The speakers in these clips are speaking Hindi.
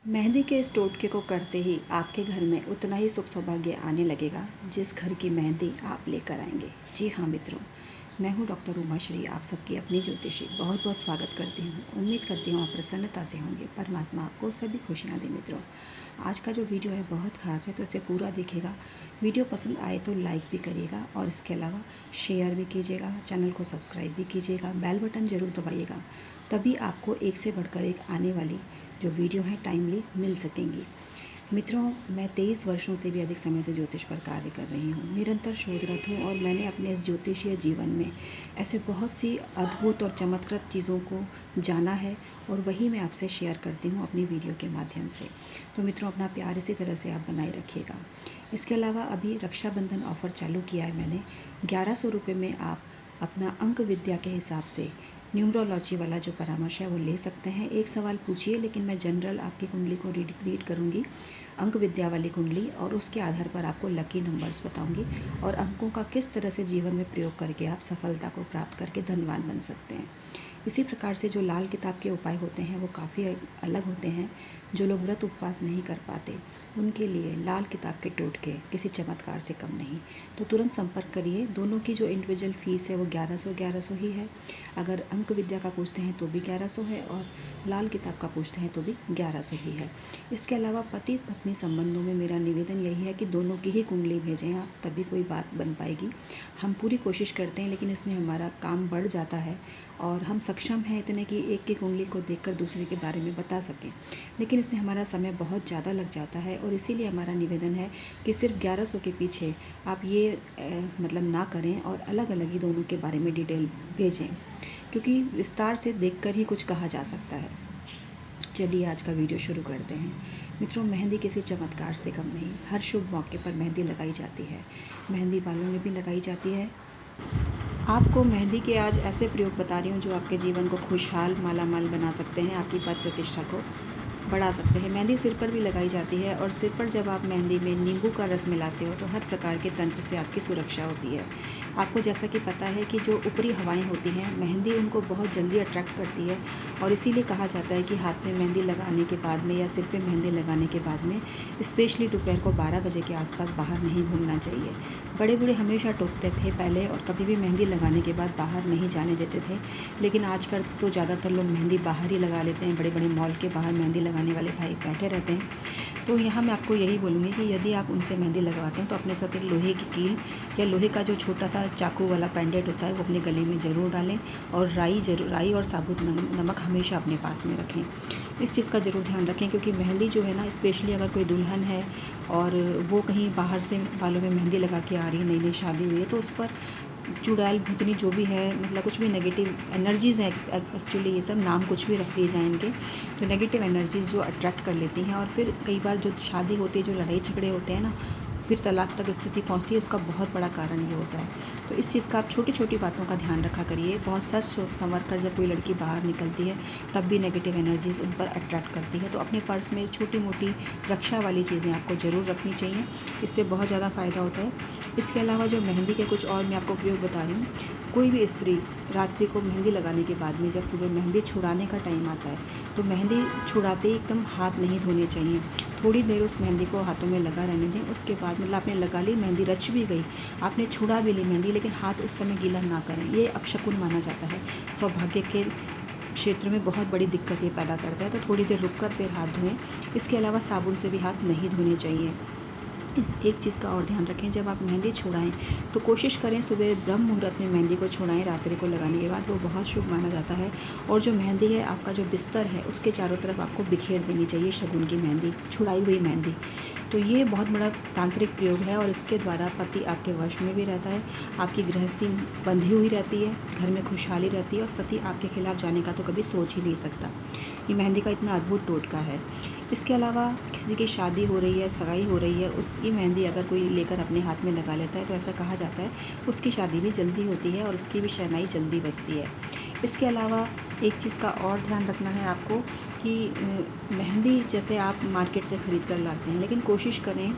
मेहंदी के इस टोटके को करते ही आपके घर में उतना ही सुख सौभाग्य आने लगेगा जिस घर की मेहंदी आप लेकर आएंगे। जी हाँ मित्रों, मैं हूँ डॉक्टर उमाश्री, आप सबकी अपनी ज्योतिषी बहुत बहुत स्वागत करती हूँ। उम्मीद करती हूँ आप प्रसन्नता से होंगे। परमात्मा आपको सभी खुशियाँ दे। मित्रों, आज का जो वीडियो है बहुत ख़ास है, तो इसे पूरा देखिएगा। वीडियो पसंद आए तो लाइक भी करिएगा और इसके अलावा शेयर भी कीजिएगा, चैनल को सब्सक्राइब भी कीजिएगा, बेल बटन ज़रूर दबाइएगा, तभी आपको एक से बढ़कर एक आने वाली जो वीडियो है टाइमली मिल सकेंगी। मित्रों, मैं 23 वर्षों से भी अधिक समय से ज्योतिष पर कार्य कर रही हूँ। निरंतर शोधरत हूँ और मैंने अपने इस ज्योतिषीय जीवन में ऐसे बहुत सी अद्भुत और चमत्कृत चीज़ों को जाना है और वही मैं आपसे शेयर करती हूँ अपनी वीडियो के माध्यम से। तो मित्रों, अपना प्यार इसी तरह से आप बनाए रखिएगा। इसके अलावा अभी रक्षाबंधन ऑफ़र चालू किया है मैंने। 1100 रुपये में आप अपना अंक विद्या के हिसाब से न्यूमरोलॉजी वाला जो परामर्श है वो ले सकते हैं। एक सवाल पूछिए, लेकिन मैं जनरल आपकी कुंडली को रीड करूँगी, अंक विद्या वाली कुंडली, और उसके आधार पर आपको लकी नंबर्स बताऊँगी और अंकों का किस तरह से जीवन में प्रयोग करके आप सफलता को प्राप्त करके धनवान बन सकते हैं। इसी प्रकार से जो लाल किताब के उपाय होते हैं वो काफ़ी अलग होते हैं। जो लोग व्रत उपवास नहीं कर पाते उनके लिए लाल किताब के टोटके किसी चमत्कार से कम नहीं। तो तुरंत संपर्क करिए। दोनों की जो इंडिविजुअल फ़ीस है वो 1100 ही है। अगर अंक विद्या का पूछते हैं तो भी 1100 है और लाल किताब का पूछते हैं तो भी 1100 ही है। इसके अलावा पति पत्नी संबंधों में मेरा निवेदन यही है कि दोनों की ही कुंडली भेजें आप, तभी कोई बात बन पाएगी। हम पूरी कोशिश करते हैं, लेकिन इसमें हमारा काम बढ़ जाता है और हम सक्षम हैं इतने कि एक की कुंडली को देखकर दूसरे के बारे में बता सकें, लेकिन इसमें हमारा समय बहुत ज़्यादा लग जाता है। और इसीलिए हमारा निवेदन है कि सिर्फ 1100 के पीछे आप ये मतलब ना करें और अलग अलग ही दोनों के बारे में डिटेल भेजें, क्योंकि विस्तार से देखकर ही कुछ कहा जा सकता है। चलिए आज का वीडियो शुरू करते हैं। मित्रों, मेहंदी किसी चमत्कार से कम नहीं। हर शुभ मौके पर मेहंदी लगाई जाती है, मेहंदी बालों में भी लगाई जाती है। आपको मेहंदी के आज ऐसे प्रयोग बता रही हूँ जो आपके जीवन को खुशहाल मालामाल बना सकते हैं, आपकी पद प्रतिष्ठा को बढ़ा सकते हैं। मेहंदी सिर पर भी लगाई जाती है और सिर पर जब आप मेहंदी में नींबू का रस मिलाते हो तो हर प्रकार के तंत्र से आपकी सुरक्षा होती है। आपको जैसा कि पता है कि जो ऊपरी हवाएं होती हैं, मेहंदी उनको बहुत जल्दी अट्रैक्ट करती है और इसीलिए कहा जाता है कि हाथ में मेहंदी लगाने के बाद में या सिर पे मेहंदी लगाने के बाद में स्पेशली दोपहर को 12 बजे के आसपास बाहर नहीं घूमना चाहिए। बड़े बूढ़े हमेशा टोकते थे पहले और कभी भी मेहंदी लगाने के बाद बाहर नहीं जाने देते थे, लेकिन आजकल तो ज़्यादातर लोग मेहंदी बाहर ही लगा लेते हैं। बड़े बड़े मॉल के बाहर मेहंदी लगाने वाले भाई बैठे रहते हैं। तो यहाँ मैं आपको यही बोलूँगी कि यदि आप उनसे मेहंदी लगवाते हैं तो अपने साथ एक लोहे की कील या लोहे का जो छोटा सा चाकू वाला पेंडेंट होता है वो अपने गले में ज़रूर डालें और राई और साबुत नमक हमेशा अपने पास में रखें। इस चीज़ का ज़रूर ध्यान रखें, क्योंकि मेहंदी जो है ना, स्पेशली अगर कोई दुल्हन है और वो कहीं बाहर से बालों में मेहंदी लगा के आ रही है, नई नई शादी हुई है, तो उस पर चुड़ैल भूतनी जो भी है, मतलब कुछ भी नेगेटिव एनर्जीज़ हैं, एक्चुअली ये सब नाम कुछ भी रख दिए जाए इनके, तो नेगेटिव एनर्जीज़ जो अट्रैक्ट कर लेती हैं और फिर कई बार जो शादी होती है, जो लड़ाई झगड़े होते हैं ना, फिर तलाक तक स्थिति पहुंचती है, उसका बहुत बड़ा कारण ये होता है। तो इस चीज़ का आप छोटी छोटी बातों का ध्यान रखा करिए। बहुत सच सोच संवर कर जब कोई लड़की बाहर निकलती है तब भी नेगेटिव एनर्जीज़ उन पर अट्रैक्ट करती है। तो अपने पर्स में छोटी मोटी रक्षा वाली चीज़ें आपको ज़रूर रखनी चाहिए, इससे बहुत ज़्यादा फ़ायदा होता है। इसके अलावा जो मेहंदी के कुछ और मैं आपको प्रयोग बता रही हूँ। कोई भी स्त्री रात्रि को मेहंदी लगाने के बाद में जब सुबह मेहंदी छुड़ाने का टाइम आता है तो मेहंदी छुड़ाते ही एकदम हाथ नहीं धोने चाहिए। थोड़ी देर उस मेहंदी को हाथों में लगा रहने दें। उसके बाद मतलब आपने लगा ली मेहंदी, रच भी गई, आपने छुड़ा भी ली मेहंदी, लेकिन हाथ उस समय गीला ना करें। ये अपशकुन माना जाता है, सौभाग्य के क्षेत्र में बहुत बड़ी दिक्कत ये पैदा करता है। तो थोड़ी देर रुक कर फिर हाथ धोएं। इसके अलावा साबुन से भी हाथ नहीं धोने चाहिए। इस एक चीज़ का और ध्यान रखें, जब आप मेहंदी छुड़ाएं तो कोशिश करें सुबह ब्रह्म मुहूर्त में मेहंदी को छुड़ाएं। रात्रि को लगाने के बाद वो बहुत शुभ माना जाता है। और जो मेहंदी है, आपका जो बिस्तर है उसके चारों तरफ आपको बिखेर देनी चाहिए शगुन की मेहंदी, छुड़ाई हुई मेहंदी। तो ये बहुत बड़ा तांत्रिक प्रयोग है और इसके द्वारा पति आपके वश में भी रहता है, आपकी गृहस्थी बंधी हुई रहती है, घर में खुशहाली रहती है और पति आपके खिलाफ जाने का तो कभी सोच ही नहीं सकता। ये मेहंदी का इतना अद्भुत टोटका है। इसके अलावा किसी की शादी हो रही है, सगाई हो रही है, उसकी मेहंदी अगर कोई लेकर अपने हाथ में लगा लेता है तो ऐसा कहा जाता है उसकी शादी भी जल्दी होती है और उसकी भी शहनाई जल्दी बजती है। इसके अलावा एक चीज़ का और ध्यान रखना है आपको कि मेहंदी जैसे आप मार्केट से ख़रीद कर लाते हैं, लेकिन कोशिश करें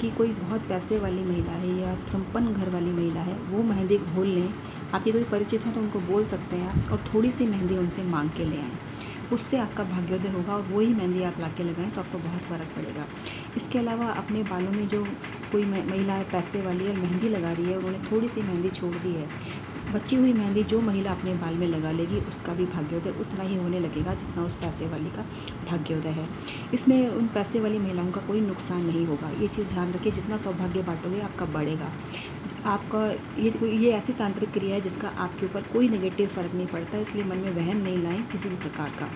कि कोई बहुत पैसे वाली महिला है या संपन्न घर वाली महिला है वो मेहंदी घोल लें। आपके कोई परिचित हैं तो उनको बोल सकते हैं आप, और थोड़ी सी मेहंदी उनसे मांग के ले आएँ। उससे आपका भाग्योदय होगा और वही मेहंदी आप ला के लगाएँ तो आपको बहुत फ़र्क पड़ेगा। इसके अलावा अपने बालों में जो कोई महिला पैसे वाली है मेहंदी लगा रही है, उन्होंने थोड़ी सी मेहंदी छोड़ दी है, बची हुई मेहंदी जो महिला अपने बाल में लगा लेगी उसका भी भाग्योदय उतना ही होने लगेगा जितना उस पैसे वाली का भाग्योदय है। इसमें उन पैसे वाली महिलाओं का कोई नुकसान नहीं होगा। ये चीज़ ध्यान रखिए, जितना सौभाग्य बांटोगे आपका बढ़ेगा। आपका ये ऐसी तांत्रिक क्रिया है जिसका आपके ऊपर कोई नेगेटिव फ़र्क नहीं पड़ता, इसलिए मन में वहम नहीं लाएं किसी भी प्रकार का।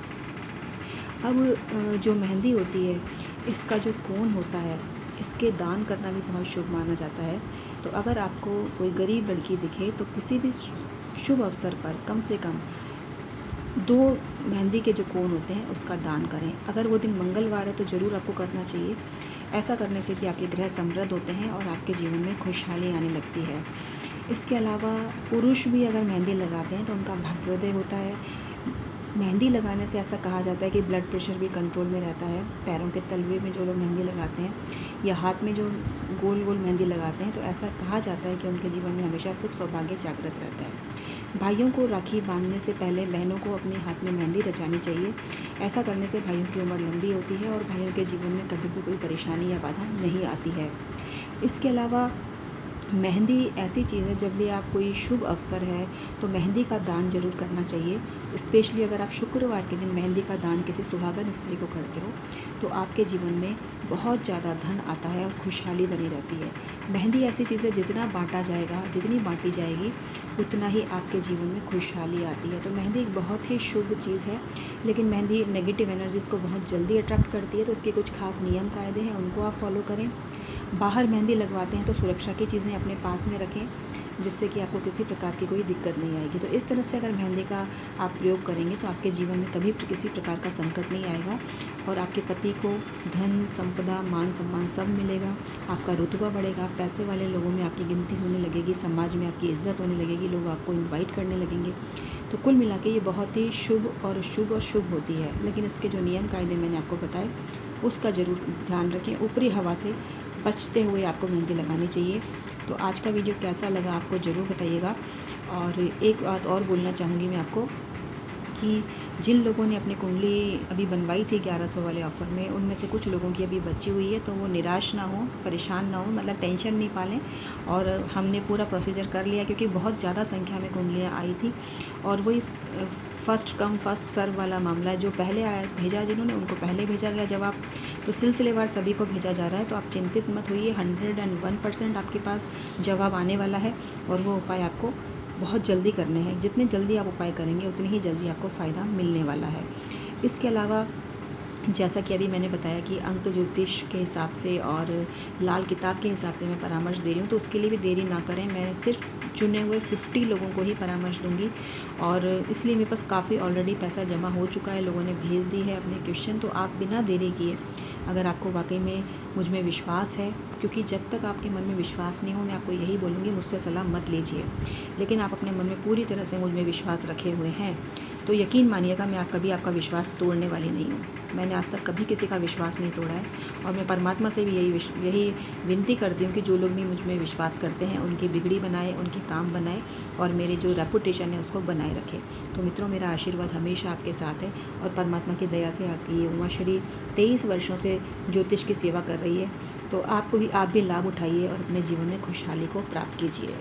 अब जो मेहंदी होती है, इसका जो कोन होता है, इसके दान करना भी बहुत शुभ माना जाता है। तो अगर आपको कोई गरीब लड़की दिखे तो किसी भी शुभ अवसर पर कम से कम 2 मेहंदी के जो कोन होते हैं उसका दान करें। अगर वो दिन मंगलवार है तो ज़रूर आपको करना चाहिए। ऐसा करने से भी आपके ग्रह समृद्ध होते हैं और आपके जीवन में खुशहाली आने लगती है। इसके अलावा पुरुष भी अगर मेहंदी लगाते हैं तो उनका भाग्योदय होता है। मेहंदी लगाने से ऐसा कहा जाता है कि ब्लड प्रेशर भी कंट्रोल में रहता है। पैरों के तलवे में जो लोग मेहंदी लगाते हैं या हाथ में जो गोल गोल मेहंदी लगाते हैं तो ऐसा कहा जाता है कि उनके जीवन में हमेशा सुख सौभाग्य जागृत रहता है। भाइयों को राखी बांधने से पहले बहनों को अपने हाथ में मेहंदी रचानी चाहिए। ऐसा करने से भाइयों की उम्र लंबी होती है और भाइयों के जीवन में कभी भी कोई परेशानी या बाधा नहीं आती है। इसके अलावा मेहंदी ऐसी चीज़ है, जब भी आप कोई शुभ अवसर है तो मेहंदी का दान ज़रूर करना चाहिए। स्पेशली अगर आप शुक्रवार के दिन मेहंदी का दान किसी सुहागन स्त्री को करते हो तो आपके जीवन में बहुत ज़्यादा धन आता है और खुशहाली बनी रहती है। मेहंदी ऐसी चीज़ है, जितना बांटा जाएगा, जितनी बांटी जाएगी उतना ही आपके जीवन में खुशहाली आती है। तो मेहंदी एक बहुत ही शुभ चीज़ है, लेकिन मेहंदी नेगेटिव एनर्जीज़ को बहुत जल्दी अट्रैक्ट करती है। तो इसके कुछ खास नियम कायदे हैं, उनको आप फॉलो करें। बाहर मेहंदी लगवाते हैं तो सुरक्षा की चीज़ें अपने पास में रखें, जिससे कि आपको किसी प्रकार की कोई दिक्कत नहीं आएगी। तो इस तरह से अगर मेहंदी का आप प्रयोग करेंगे तो आपके जीवन में कभी किसी प्रकार का संकट नहीं आएगा और आपके पति को धन, संपदा, मान सम्मान सब मिलेगा। आपका रुतबा बढ़ेगा, पैसे वाले लोगों में आपकी गिनती होने लगेगी, समाज में आपकी इज्जत होने लगेगी, लोग आपको इन्वाइट करने लगेंगे। तो कुल मिला के ये बहुत ही शुभ और शुभ होती है। लेकिन इसके जो नियम कायदे मैंने आपको बताए उसका ज़रूर ध्यान रखें। ऊपरी हवा से बचते हुए आपको मेहंदी लगानी चाहिए। तो आज का वीडियो कैसा लगा आपको ज़रूर बताइएगा। और एक बात और बोलना चाहूँगी मैं आपको कि जिन लोगों ने अपनी कुंडली अभी बनवाई थी 1100 वाले ऑफ़र में, उनमें से कुछ लोगों की अभी बची हुई है, तो वो निराश ना हो, परेशान ना हो, मतलब टेंशन नहीं पालें। और हमने पूरा प्रोसीजर कर लिया क्योंकि बहुत ज़्यादा संख्या में कुंडलियाँ आई थी और वही फर्स्ट कम फर्स्ट सर्व वाला मामला है। जो पहले आया भेजा जिन्होंने, उनको पहले भेजा गया जवाब। तो सिलसिलेवार सभी को भेजा जा रहा है, तो आप चिंतित मत होइए। 101% आपके पास जवाब आने वाला है और वो उपाय आपको बहुत जल्दी करने हैं। जितने जल्दी आप उपाय करेंगे उतनी ही जल्दी आपको फ़ायदा मिलने वाला है। इसके अलावा जैसा कि अभी मैंने बताया कि अंक ज्योतिष के हिसाब से और लाल किताब के हिसाब से मैं परामर्श दे रही हूँ, तो उसके लिए भी देरी ना करें। मैं सिर्फ चुने हुए 50 लोगों को ही परामर्श दूंगी और इसलिए मेरे पास काफ़ी ऑलरेडी पैसा जमा हो चुका है, लोगों ने भेज दी है अपने क्वेश्चन। तो आप बिना देरी किए, अगर आपको वाकई में मुझ में विश्वास है, क्योंकि जब तक आपके मन में विश्वास नहीं हो, मैं आपको यही बोलूँगी मुझसे सलाह मत लीजिए। लेकिन आप अपने मन में पूरी तरह से मुझ में विश्वास रखे हुए हैं तो यकीन मानिएगा मैं कभी आपका विश्वास तोड़ने वाली नहीं हूँ। मैंने आज तक कभी किसी का विश्वास नहीं तोड़ा है और मैं परमात्मा से भी यही विनती करती हूँ कि जो लोग भी मुझ में विश्वास करते हैं उनकी बिगड़ी बनाए, उनके काम बनाए और मेरी जो रेपुटेशन है उसको बनाए रखे। तो मित्रों, मेरा आशीर्वाद हमेशा आपके साथ है और परमात्मा की दया से आपकी ये उमाश्री 23 वर्षों से ज्योतिष की सेवा कर रही है। तो आप भी लाभ उठाइए और अपने जीवन में खुशहाली को प्राप्त कीजिए।